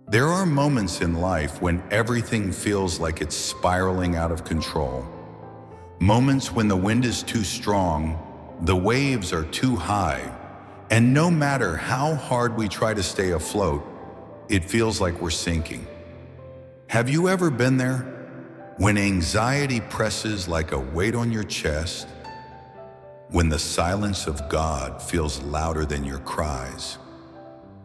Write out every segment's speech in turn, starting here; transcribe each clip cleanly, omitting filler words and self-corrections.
There are moments in life when everything feels like it's spiraling out of control. Moments when the wind is too strong, the waves are too high, and no matter how hard we try to stay afloat, it feels like we're sinking. Have you ever been there? When anxiety presses like a weight on your chest, when the silence of God feels louder than your cries,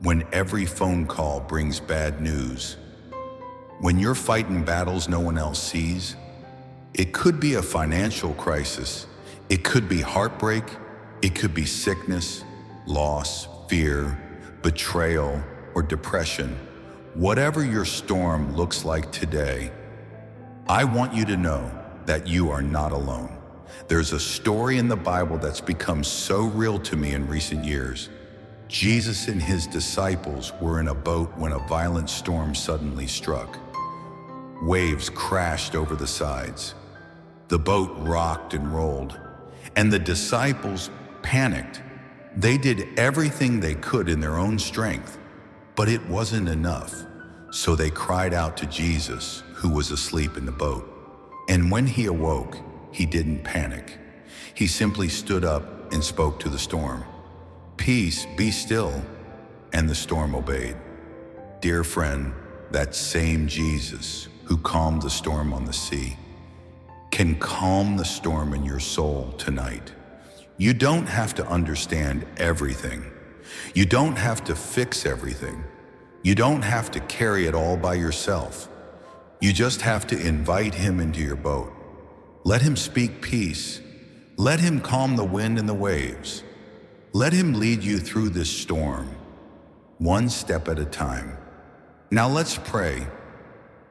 when every phone call brings bad news, when you're fighting battles no one else sees. It could be a financial crisis, it could be heartbreak, it could be sickness, loss, fear, betrayal, or depression. Whatever your storm looks like today, I want you to know that you are not alone. There's a story in the Bible that's become so real to me in recent years. Jesus and his disciples were in a boat when a violent storm suddenly struck. Waves crashed over the sides. The boat rocked and rolled, and the disciples panicked. They did everything they could in their own strength, but it wasn't enough. So they cried out to Jesus, who was asleep in the boat. And when he awoke, he didn't panic. He simply stood up and spoke to the storm. "Peace, be still," and the storm obeyed. Dear friend, that same Jesus who calmed the storm on the sea can calm the storm in your soul tonight. You don't have to understand everything. You don't have to fix everything. You don't have to carry it all by yourself. You just have to invite him into your boat. Let him speak peace. Let him calm the wind and the waves. Let him lead you through this storm, one step at a time. Now let's pray.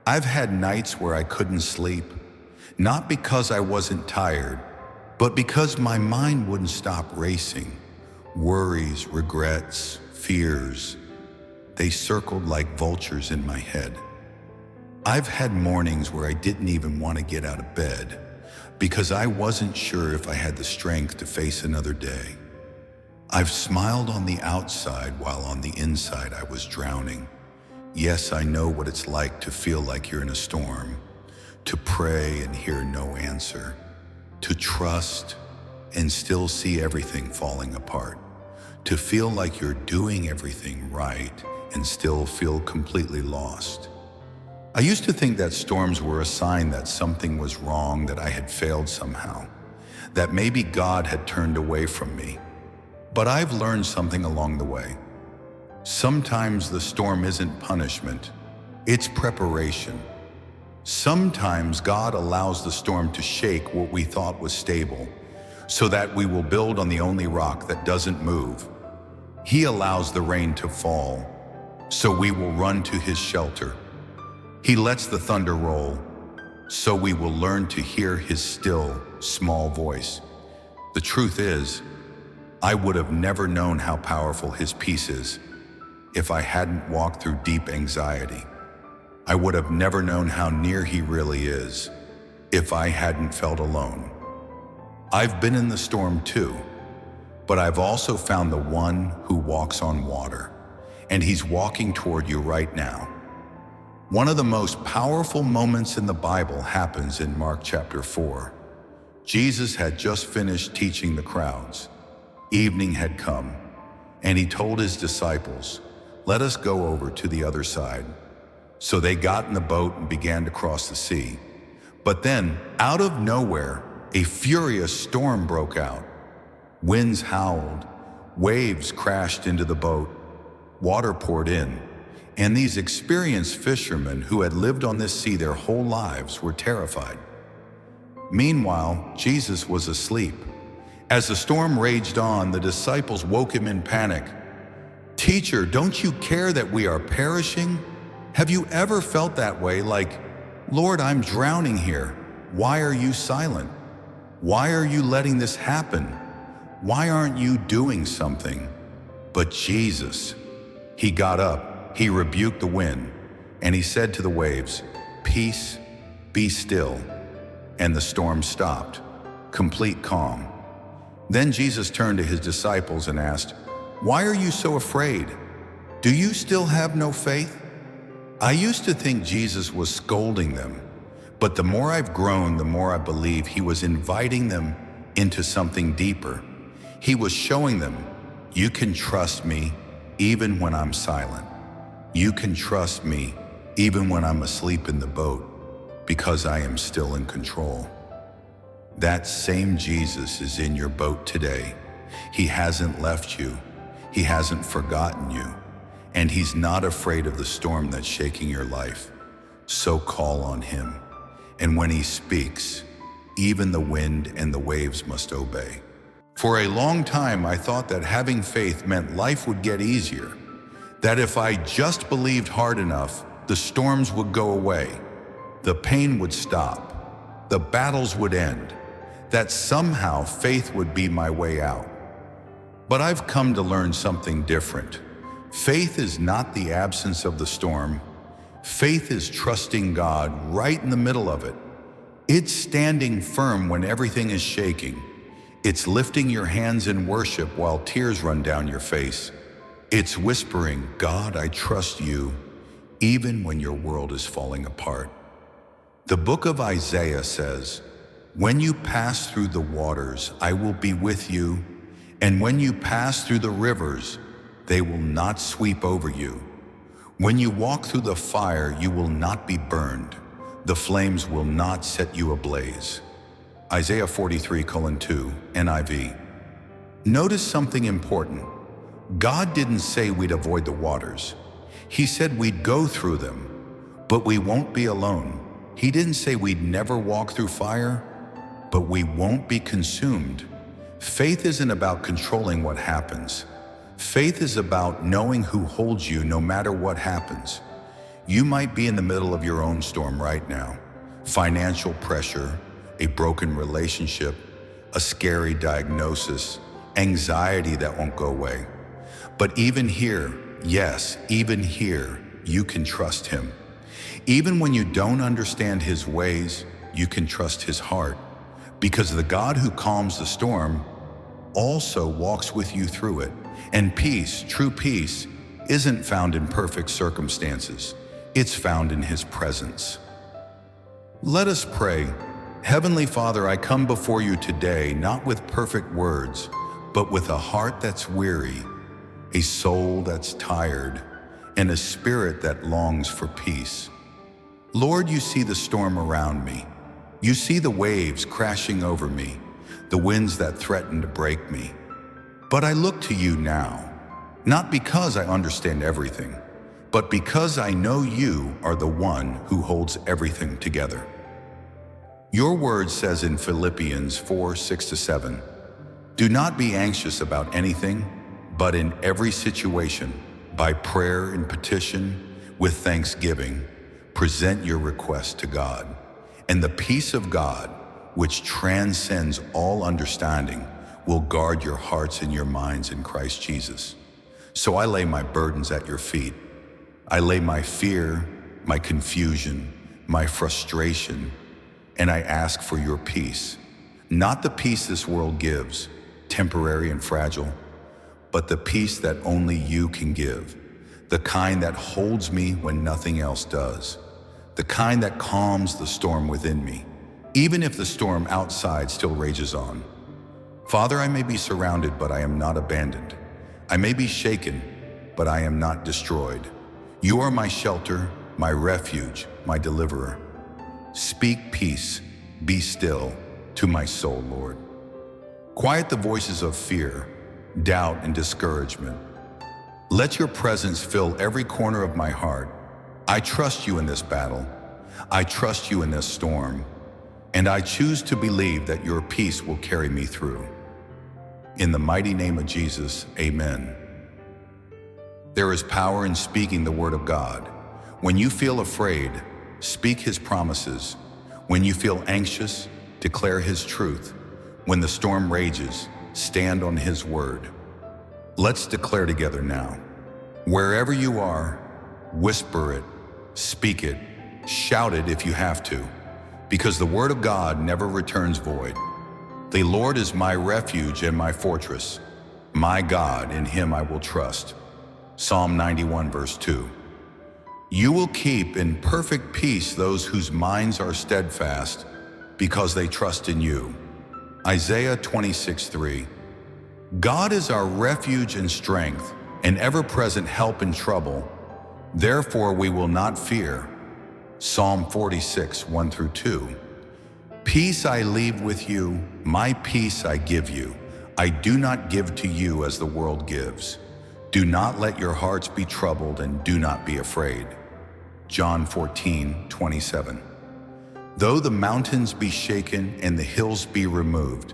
I've had nights where I couldn't sleep, not because I wasn't tired, but because my mind wouldn't stop racing. Worries, regrets, fears, they circled like vultures in my head. I've had mornings where I didn't even want to get out of bed because I wasn't sure if I had the strength to face another day. I've smiled on the outside while on the inside I was drowning. Yes, I know what it's like to feel like you're in a storm, to pray and hear no answer, to trust and still see everything falling apart, to feel like you're doing everything right and still feel completely lost. I used to think that storms were a sign that something was wrong, that I had failed somehow, that maybe God had turned away from me. But I've learned something along the way. Sometimes the storm isn't punishment, it's preparation. Sometimes God allows the storm to shake what we thought was stable, so that we will build on the only rock that doesn't move. He allows the rain to fall, so we will run to his shelter. He lets the thunder roll, so we will learn to hear his still, small voice. The truth is, I would have never known how powerful his peace is if I hadn't walked through deep anxiety. I would have never known how near he really is if I hadn't felt alone. I've been in the storm too, but I've also found the one who walks on water, and he's walking toward you right now. One of the most powerful moments in the Bible happens in Mark chapter 4. Jesus had just finished teaching the crowds. Evening had come, and he told his disciples, "Let us go over to the other side." So they got in the boat and began to cross the sea. But then, out of nowhere, a furious storm broke out. Winds howled, waves crashed into the boat, water poured in, and these experienced fishermen who had lived on this sea their whole lives were terrified. Meanwhile, Jesus was asleep. As the storm raged on, the disciples woke him in panic. "Teacher, don't you care that we are perishing?" Have you ever felt that way, like, "Lord, I'm drowning here. Why are you silent? Why are you letting this happen? Why aren't you doing something?" But Jesus, he got up, he rebuked the wind, and he said to the waves, "Peace, be still." And the storm stopped, complete calm. Then Jesus turned to his disciples and asked, "Why are you so afraid? Do you still have no faith?" I used to think Jesus was scolding them, but the more I've grown, the more I believe he was inviting them into something deeper. He was showing them, you can trust me even when I'm silent. You can trust me even when I'm asleep in the boat, because I am still in control. That same Jesus is in your boat today. He hasn't left you. He hasn't forgotten you. And he's not afraid of the storm that's shaking your life. So call on him. And when he speaks, even the wind and the waves must obey. For a long time, I thought that having faith meant life would get easier. That if I just believed hard enough, the storms would go away. The pain would stop. The battles would end. That somehow faith would be my way out. But I've come to learn something different. Faith is not the absence of the storm. Faith is trusting God right in the middle of it. It's standing firm when everything is shaking. It's lifting your hands in worship while tears run down your face. It's whispering, God, I trust you, even when your world is falling apart. The book of Isaiah says, when you pass through the waters, I will be with you. And when you pass through the rivers, they will not sweep over you. When you walk through the fire, you will not be burned. The flames will not set you ablaze. Isaiah 43:2, NIV. Notice something important. God didn't say we'd avoid the waters. He said we'd go through them, but we won't be alone. He didn't say we'd never walk through fire, but we won't be consumed. Faith isn't about controlling what happens. Faith is about knowing who holds you no matter what happens. You might be in the middle of your own storm right now. Financial pressure, a broken relationship, a scary diagnosis, anxiety that won't go away. But even here, yes, even here, you can trust him. Even when you don't understand his ways, you can trust his heart. Because the God who calms the storm also walks with you through it. And peace, true peace, isn't found in perfect circumstances. It's found in his presence. Let us pray. Heavenly Father, I come before you today, not with perfect words, but with a heart that's weary, a soul that's tired, and a spirit that longs for peace. Lord, you see the storm around me. You see the waves crashing over me, the winds that threaten to break me. But I look to you now, not because I understand everything, but because I know you are the one who holds everything together. Your word says in Philippians 4:6-7, do not be anxious about anything, but in every situation, by prayer and petition, with thanksgiving, present your request to God. And the peace of God, which transcends all understanding, will guard your hearts and your minds in Christ Jesus. So I lay my burdens at your feet. I lay my fear, my confusion, my frustration, and I ask for your peace. Not the peace this world gives, temporary and fragile, but the peace that only you can give. The kind that holds me when nothing else does. The kind that calms the storm within me, even if the storm outside still rages on. Father, I may be surrounded, but I am not abandoned. I may be shaken, but I am not destroyed. You are my shelter, my refuge, my deliverer. Speak peace, be still to my soul, Lord. Quiet the voices of fear, doubt, and discouragement. Let your presence fill every corner of my heart. I trust you in this battle. I trust you in this storm. And I choose to believe that your peace will carry me through. In the mighty name of Jesus, amen. There is power in speaking the word of God. When you feel afraid, speak his promises. When you feel anxious, declare his truth. When the storm rages, stand on his word. Let's declare together now. Wherever you are, whisper it, speak it, shout it if you have to, because the word of God never returns void. The Lord is my refuge and my fortress. My God, in him I will trust. Psalm 91 verse 2. You will keep in perfect peace those whose minds are steadfast, because they trust in you. Isaiah 26:3. God is our refuge and strength, an ever-present help in trouble. Therefore we will not fear. Psalm 46:1-2. Peace I leave with you, my peace I give you. I do not give to you as the world gives. Do not let your hearts be troubled and do not be afraid. John 14:27. Though the mountains be shaken and the hills be removed,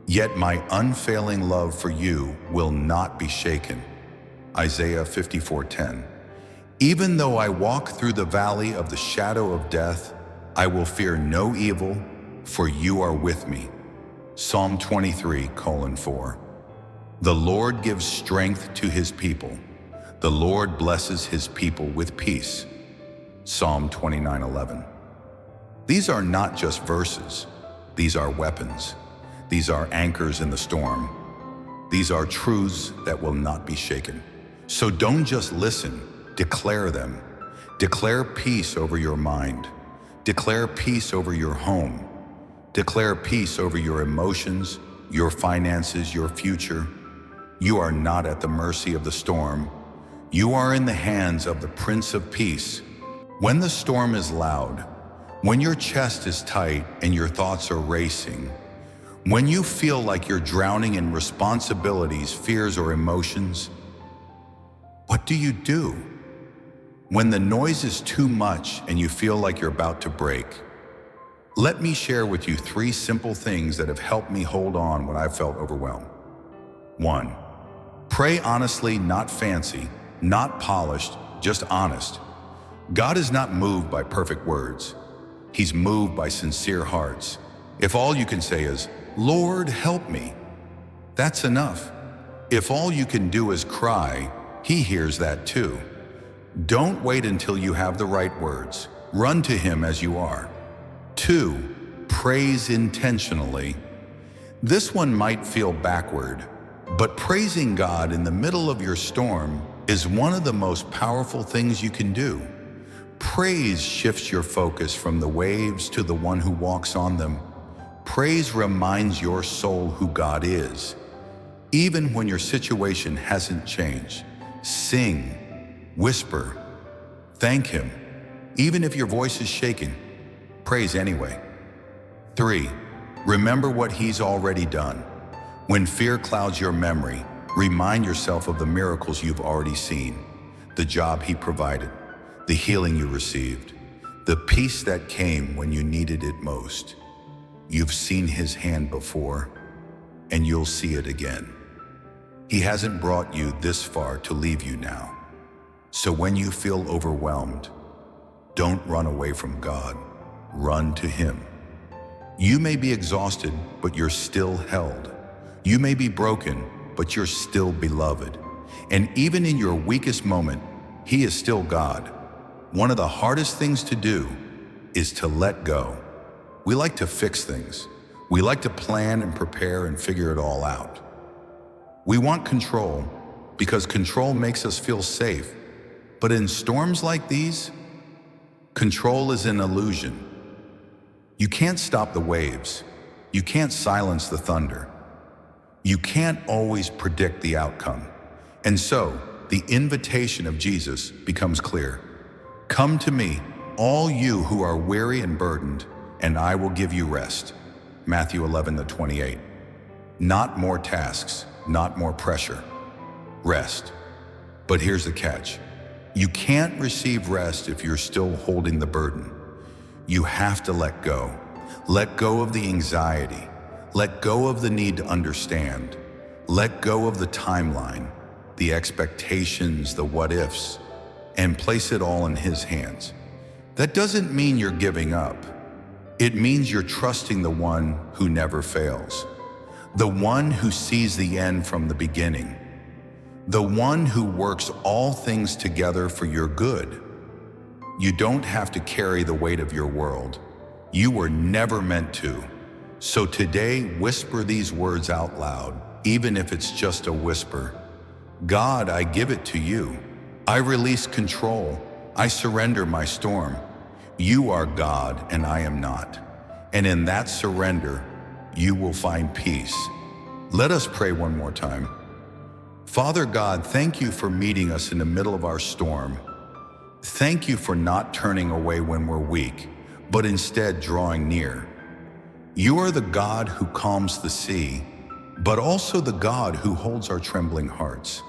yet my unfailing love for you will not be shaken. Isaiah 54:10. Even though I walk through the valley of the shadow of death, I will fear no evil, for you are with me. Psalm 23:4. The Lord gives strength to his people. The Lord blesses his people with peace. Psalm 29:11. These are not just verses. These are weapons. These are anchors in the storm. These are truths that will not be shaken. So don't just listen, declare them. Declare peace over your mind. Declare peace over your home. Declare peace over your emotions, your finances, your future. You are not at the mercy of the storm. You are in the hands of the Prince of Peace. When the storm is loud, when your chest is tight and your thoughts are racing, when you feel like you're drowning in responsibilities, fears, or emotions, what do you do? When the noise is too much and you feel like you're about to break, let me share with you 3 simple things that have helped me hold on when I felt overwhelmed. 1. Pray honestly, not fancy, not polished, just honest. God is not moved by perfect words. He's moved by sincere hearts. If all you can say is, "Lord, help me," that's enough. If all you can do is cry, he hears that too. Don't wait until you have the right words. Run to him as you are. 2. Praise intentionally. This one might feel backward, but praising God in the middle of your storm is one of the most powerful things you can do. Praise shifts your focus from the waves to the one who walks on them. Praise reminds your soul who God is. Even when your situation hasn't changed, sing, whisper, thank him. Even if your voice is shaking, praise anyway. 3. Remember what he's already done. When fear clouds your memory, remind yourself of the miracles you've already seen, the job he provided, the healing you received, the peace that came when you needed it most. You've seen his hand before, and you'll see it again. He hasn't brought you this far to leave you now. So when you feel overwhelmed, don't run away from God. Run to him. You may be exhausted, but you're still held. You may be broken, but you're still beloved. And even in your weakest moment, he is still God. One of the hardest things to do is to let go. We like to fix things. We like to plan and prepare and figure it all out. We want control because control makes us feel safe. But in storms like these, control is an illusion. You can't stop the waves. You can't silence the thunder. You can't always predict the outcome. And so, the invitation of Jesus becomes clear. Come to me, all you who are weary and burdened, and I will give you rest. Matthew 11:28. Not more tasks, not more pressure. Rest. But here's the catch. You can't receive rest if you're still holding the burden. You have to let go. Let go of the anxiety. Let go of the need to understand. Let go of the timeline, the expectations, the what-ifs, and place it all in his hands. That doesn't mean you're giving up. It means you're trusting the one who never fails, the one who sees the end from the beginning, the one who works all things together for your good. You don't have to carry the weight of your world. You were never meant to. So today, whisper these words out loud, even if it's just a whisper. God, I give it to you. I release control. I surrender my storm. You are God and I am not. And in that surrender, you will find peace. Let us pray one more time. Father God, thank you for meeting us in the middle of our storm. Thank you for not turning away when we're weak, but instead drawing near. You are the God who calms the sea, but also the God who holds our trembling hearts.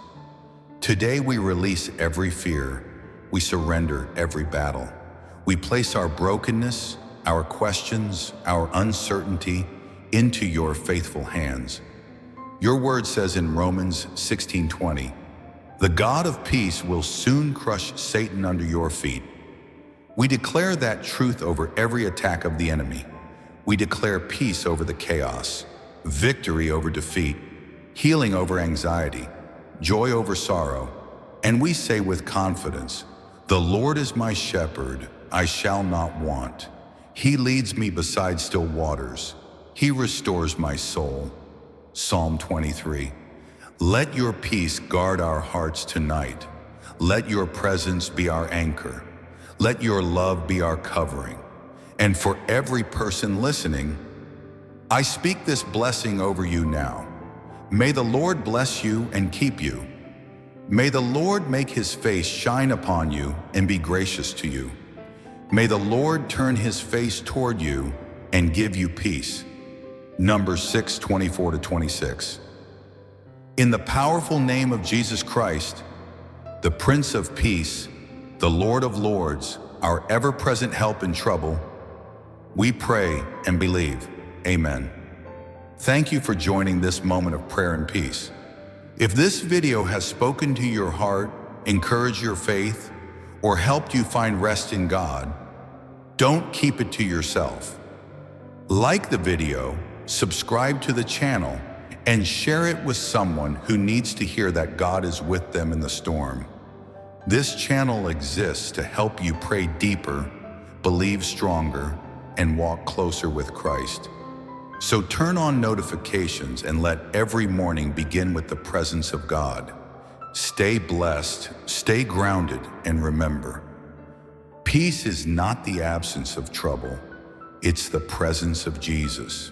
Today we release every fear. We surrender every battle. We place our brokenness, our questions, our uncertainty into your faithful hands. Your word says in Romans 16:20, the God of peace will soon crush Satan under your feet. We declare that truth over every attack of the enemy. We declare peace over the chaos, victory over defeat, healing over anxiety, joy over sorrow, and we say with confidence, the Lord is my shepherd, I shall not want. He leads me beside still waters. He restores my soul. Psalm 23. Let your peace guard our hearts tonight. Let your presence be our anchor. Let your love be our covering. And for every person listening, I speak this blessing over you now. May the Lord bless you and keep you. May the Lord make his face shine upon you and be gracious to you. May the Lord turn his face toward you and give you peace. Numbers 6:24-26. In the powerful name of Jesus Christ, the Prince of Peace, the Lord of Lords, our ever-present help in trouble, we pray and believe. Amen. Thank you for joining this moment of prayer and peace. If this video has spoken to your heart, encouraged your faith, or helped you find rest in God, don't keep it to yourself. Like the video, subscribe to the channel, and share it with someone who needs to hear that God is with them in the storm. This channel exists to help you pray deeper, believe stronger, and walk closer with Christ. So turn on notifications and let every morning begin with the presence of God. Stay blessed, stay grounded, and remember, peace is not the absence of trouble, it's the presence of Jesus.